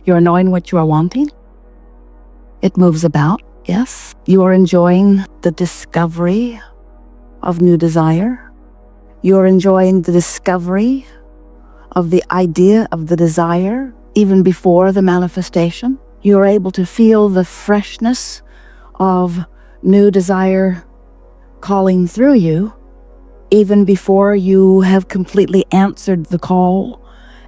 You're knowing what you are wanting. It moves about, yes. You are enjoying the discovery of new desire. You are enjoying the discovery of the idea of the desire even before the manifestation. You are able to feel the freshness of new desire calling through you even before you have completely answered the call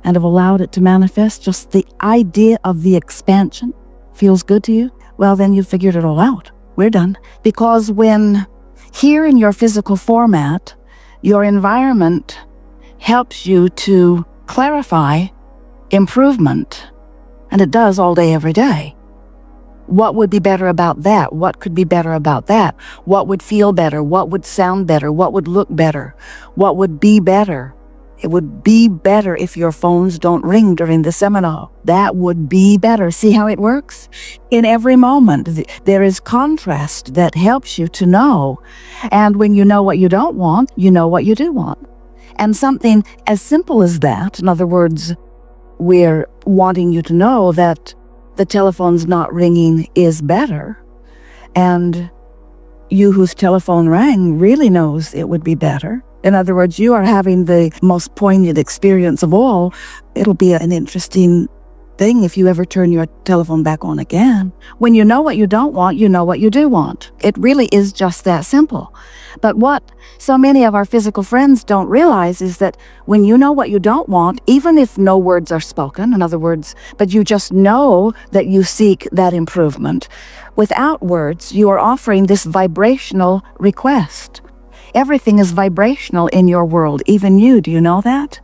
and have allowed it to manifest. Just the idea of the expansion feels good to you. Well, then you figured it all out. We're done. Because when here in your physical format, your environment helps you to clarify improvement, and it does all day, every day. What would be better about that? What could be better about that? What would feel better? What would sound better? What would look better? What would be better? It would be better if your phones don't ring during the seminar. That would be better. See how it works? In every moment, there is contrast that helps you to know. And when you know what you don't want, you know what you do want. And something as simple as that, in other words, we're wanting you to know that the telephone's not ringing is better, and you whose telephone rang really knows it would be better. In other words, you are having the most poignant experience of all. It'll be an interesting thing if you ever turn your telephone back on again. When you know what you don't want, you know what you do want. It really is just that simple. But what so many of our physical friends don't realize is that when you know what you don't want, even if no words are spoken, in other words, but you just know that you seek that improvement, without words, you are offering this vibrational request. Everything is vibrational in your world, even you. Do you know that?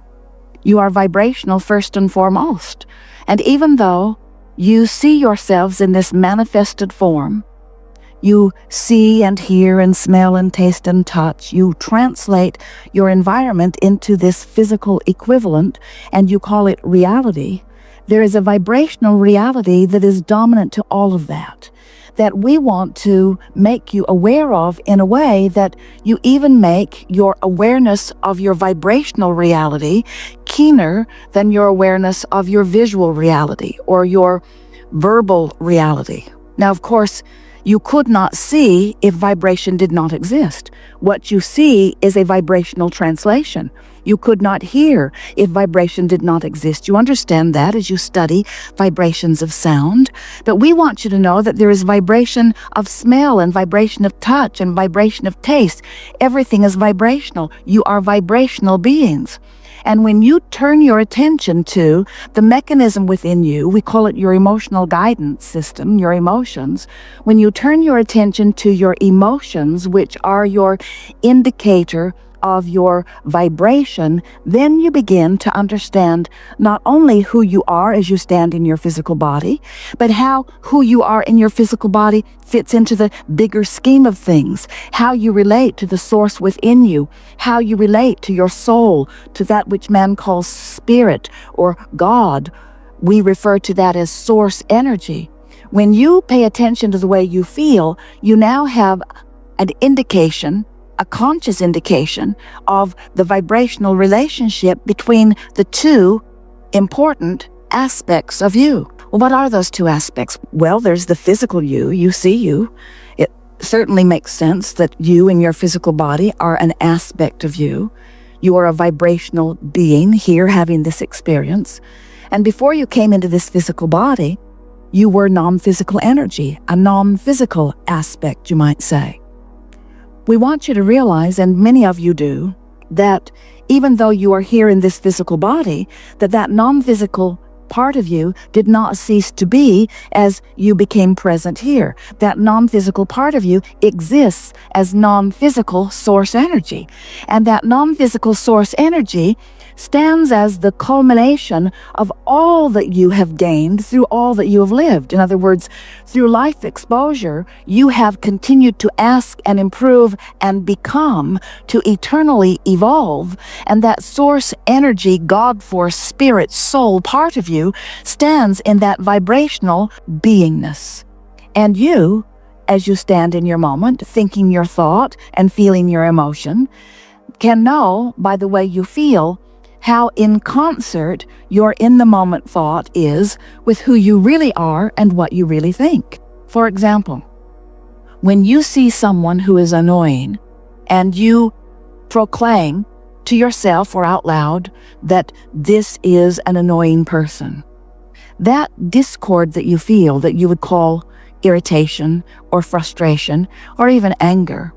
You are vibrational first and foremost. And even though you see yourselves in this manifested form, you see and hear and smell and taste and touch, you translate your environment into this physical equivalent and you call it reality. There is a vibrational reality that is dominant to all of that we want to make you aware of in a way that you even make your awareness of your vibrational reality keener than your awareness of your visual reality or your verbal reality. Now, of course, you could not see if vibration did not exist. What you see is a vibrational translation. You could not hear if vibration did not exist. You understand that as you study vibrations of sound. But we want you to know that there is vibration of smell and vibration of touch and vibration of taste. Everything is vibrational. You are vibrational beings. And when you turn your attention to the mechanism within you, we call it your emotional guidance system, your emotions. When you turn your attention to your emotions, which are your indicator of your vibration, then you begin to understand not only who you are as you stand in your physical body, but how who you are in your physical body fits into the bigger scheme of things, how you relate to the source within you, how you relate to your soul, to that which man calls spirit or God. We refer to that as source energy. When you pay attention to the way you feel, you now have an indication, a conscious indication of the vibrational relationship between the two important aspects of you. Well, what are those two aspects? Well, there's the physical you see you. It certainly makes sense that you and your physical body are an aspect of you. You are a vibrational being here having this experience. And before you came into this physical body, you were non-physical energy, a non-physical aspect, you might say. We want you to realize, and many of you do, that even though you are here in this physical body, that non-physical part of you did not cease to be as you became present here. That non-physical part of you exists as non-physical source energy. And that non-physical source energy stands as the culmination of all that you have gained through all that you have lived. In other words, through life exposure, you have continued to ask and improve and become, to eternally evolve. And that source energy, God force, spirit, soul part of you stands in that vibrational beingness. And you, as you stand in your moment, thinking your thought and feeling your emotion, can know by the way you feel how in concert your in-the-moment thought is with who you really are and what you really think. For example, when you see someone who is annoying and you proclaim to yourself or out loud that this is an annoying person, that discord that you feel, that you would call irritation or frustration or even anger,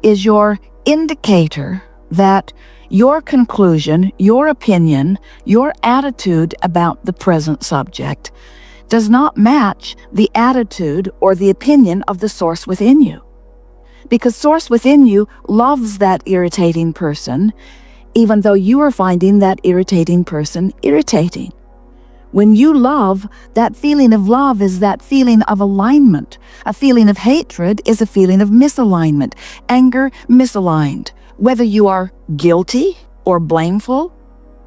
is your indicator that your conclusion, your opinion, your attitude about the present subject does not match the attitude or the opinion of the source within you. Because source within you loves that irritating person, even though you are finding that irritating person irritating. When you love, that feeling of love is that feeling of alignment. A feeling of hatred is a feeling of misalignment. Anger, misaligned. Whether you are guilty or blameful,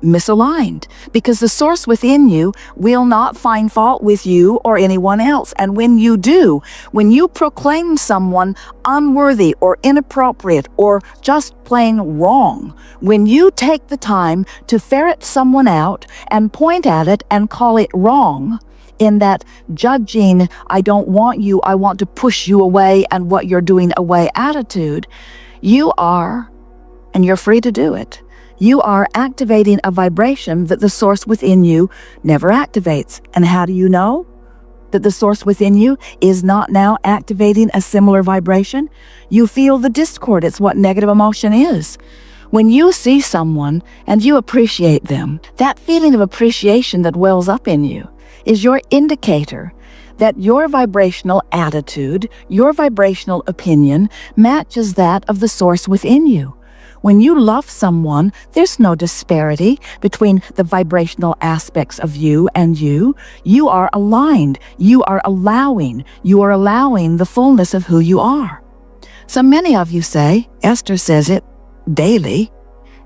misaligned. Because the source within you will not find fault with you or anyone else. And when you do, when you proclaim someone unworthy or inappropriate or just plain wrong, when you take the time to ferret someone out and point at it and call it wrong, in that judging, I don't want you, I want to push you away and what you're doing away attitude, you are, and you're free to do it, you are activating a vibration that the source within you never activates. And how do you know that the source within you is not now activating a similar vibration? You feel the discord. It's what negative emotion is. When you see someone and you appreciate them, that feeling of appreciation that wells up in you is your indicator that your vibrational attitude, your vibrational opinion matches that of the source within you. When you love someone, there's no disparity between the vibrational aspects of you and you. You are aligned. You are allowing the fullness of who you are. So many of you say, Esther says it daily,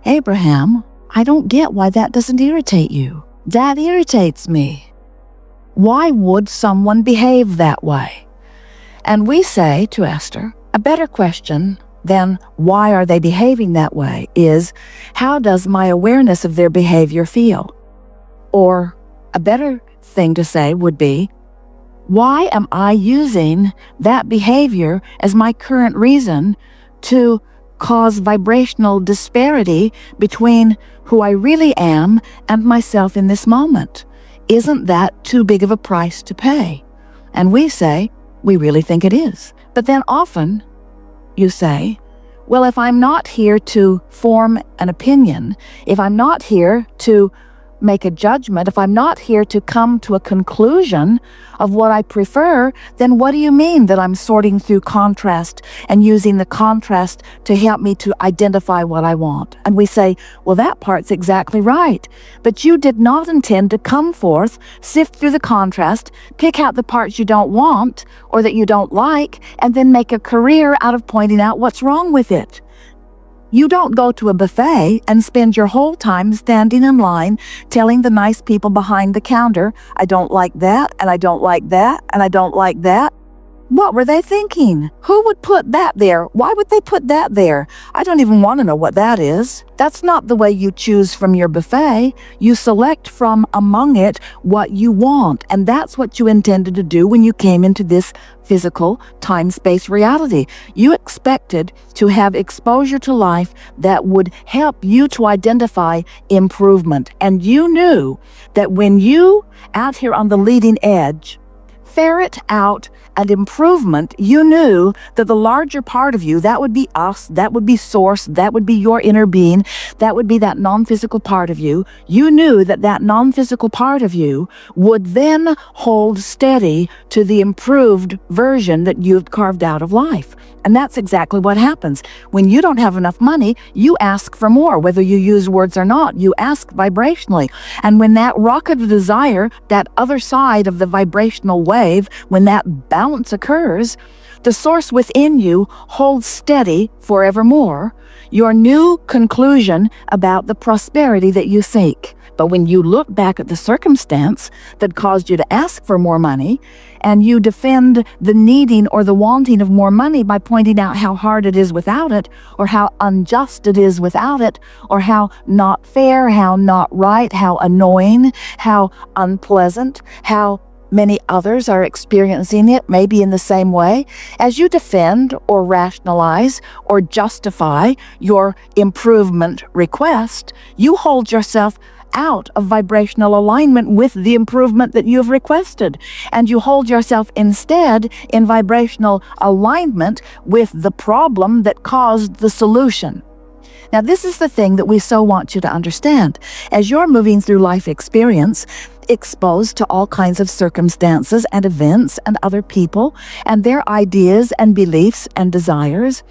Abraham, I don't get why that doesn't irritate you. That irritates me. Why would someone behave that way? And we say to Esther, a better question then why are they behaving that way is, how does my awareness of their behavior feel? Or a better thing to say would be, why am I using that behavior as my current reason to cause vibrational disparity between who I really am and myself in this moment? Isn't that too big of a price to pay? And we say, we really think it is. But then often, you say, well, if I'm not here to form an opinion, if I'm not here to make a judgment, if I'm not here to come to a conclusion of what I prefer, then what do you mean that I'm sorting through contrast and using the contrast to help me to identify what I want? And we say, well, that part's exactly right. But you did not intend to come forth, sift through the contrast, pick out the parts you don't want or that you don't like, and then make a career out of pointing out what's wrong with it. You don't go to a buffet and spend your whole time standing in line telling the nice people behind the counter, I don't like that, and I don't like that, and I don't like that. What were they thinking? Who would put that there? Why would they put that there? I don't even want to know what that is. That's not the way you choose from your buffet. You select from among it what you want, and that's what you intended to do when you came into this physical time-space reality. You expected to have exposure to life that would help you to identify improvement, and you knew that when you, out here on the leading edge, ferret out an improvement, you knew that the larger part of you, that would be us, that would be source, that would be your inner being, that would be that non-physical part of you. You knew that that non-physical part of you would then hold steady to the improved version that you've carved out of life. And that's exactly what happens. When you don't have enough money, you ask for more, whether you use words or not. You ask vibrationally. And when that rocket of desire, that other side of the vibrational wave, when that balance occurs, the source within you holds steady forevermore your new conclusion about the prosperity that you seek. But when you look back at the circumstance that caused you to ask for more money, and you defend the needing or the wanting of more money by pointing out how hard it is without it, or how unjust it is without it, or how not fair, how not right, how annoying, how unpleasant, how many others are experiencing it, maybe in the same way, as you defend or rationalize or justify your improvement request, you hold yourself out of vibrational alignment with the improvement that you have requested. And you hold yourself instead in vibrational alignment with the problem that caused the solution. Now, this is the thing that we so want you to understand. As you're moving through life experience, exposed to all kinds of circumstances and events and other people and their ideas and beliefs and desires,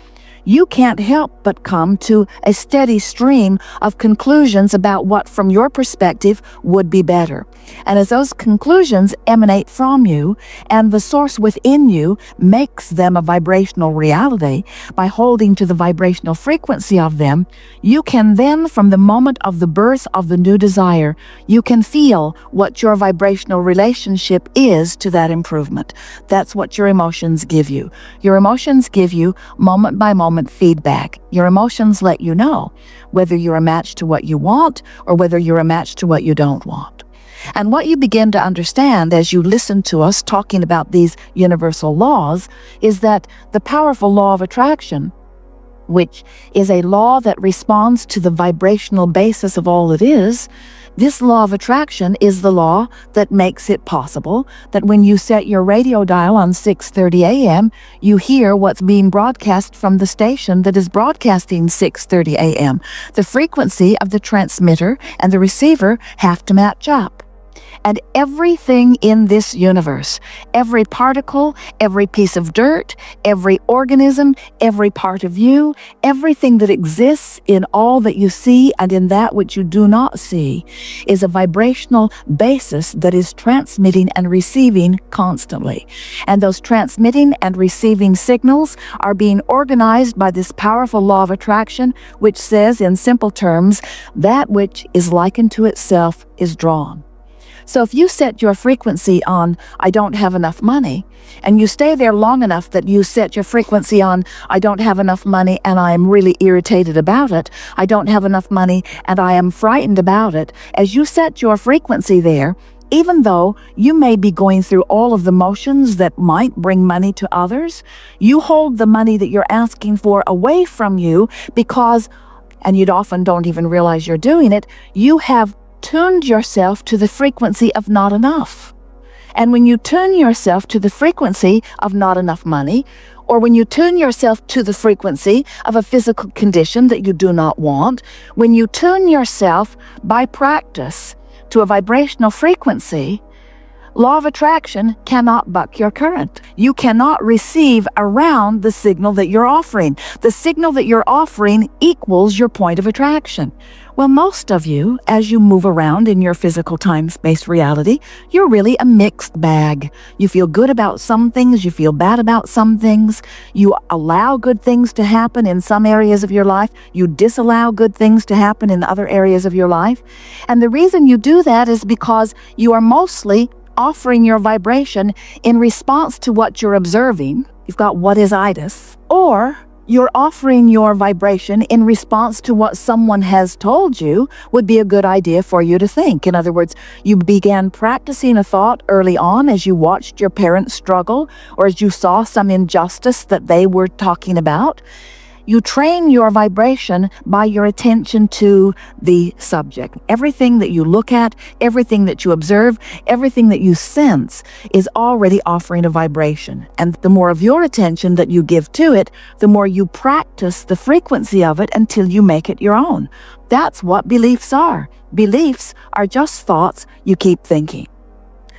you can't help but come to a steady stream of conclusions about what, from your perspective, would be better. And as those conclusions emanate from you, and the source within you makes them a vibrational reality by holding to the vibrational frequency of them, you can then, from the moment of the birth of the new desire, you can feel what your vibrational relationship is to that improvement. That's what your emotions give you. Your emotions give you moment by moment feedback. Your emotions let you know whether you're a match to what you want or whether you're a match to what you don't want. And what you begin to understand as you listen to us talking about these universal laws is that the powerful law of attraction, which is a law that responds to the vibrational basis of all it is, this law of attraction is the law that makes it possible that when you set your radio dial on 6:30 a.m., you hear what's being broadcast from the station that is broadcasting 6:30 a.m. The frequency of the transmitter and the receiver have to match up. And everything in this universe, every particle, every piece of dirt, every organism, every part of you, everything that exists in all that you see and in that which you do not see, is a vibrational basis that is transmitting and receiving constantly. And those transmitting and receiving signals are being organized by this powerful law of attraction, which says, in simple terms, that which is likened to itself is drawn. So if you set your frequency on, I don't have enough money, and you stay there long enough that you set your frequency on, I don't have enough money and I am really irritated about it, I don't have enough money and I am frightened about it, as you set your frequency there, even though you may be going through all of the motions that might bring money to others, you hold the money that you're asking for away from you because, and you often don't even realize you're doing it, you have tuned yourself to the frequency of not enough. And when you tune yourself to the frequency of not enough money, or when you tune yourself to the frequency of a physical condition that you do not want, when you tune yourself by practice to a vibrational frequency, law of attraction cannot buck your current. You cannot receive around the signal that you're offering. The signal that you're offering equals your point of attraction. Well, most of you, as you move around in your physical time-space reality, you're really a mixed bag. You feel good about some things, you feel bad about some things, you allow good things to happen in some areas of your life, you disallow good things to happen in other areas of your life. And the reason you do that is because you are mostly offering your vibration in response to what you're observing. You've got what is itis, or you're offering your vibration in response to what someone has told you would be a good idea for you to think. In other words, you began practicing a thought early on as you watched your parents struggle, or as you saw some injustice that they were talking about. You train your vibration by your attention to the subject. Everything that you look at, everything that you observe, everything that you sense is already offering a vibration. And the more of your attention that you give to it, the more you practice the frequency of it until you make it your own. That's what beliefs are. Beliefs are just thoughts you keep thinking.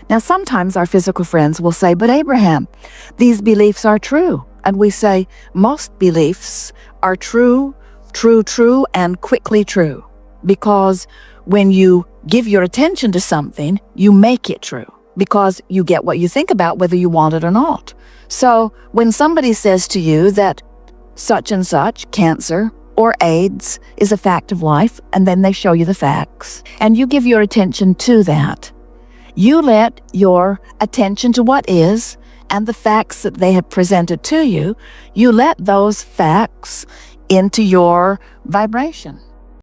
Now, sometimes our physical friends will say, but Abraham, these beliefs are true. And we say, most beliefs are true, and quickly true. Because when you give your attention to something, you make it true. Because you get what you think about whether you want it or not. So when somebody says to you that such and such, cancer, or AIDS is a fact of life, and then they show you the facts. And you give your attention to that. You let your attention to what is and the facts that they have presented to you, you let those facts into your vibration.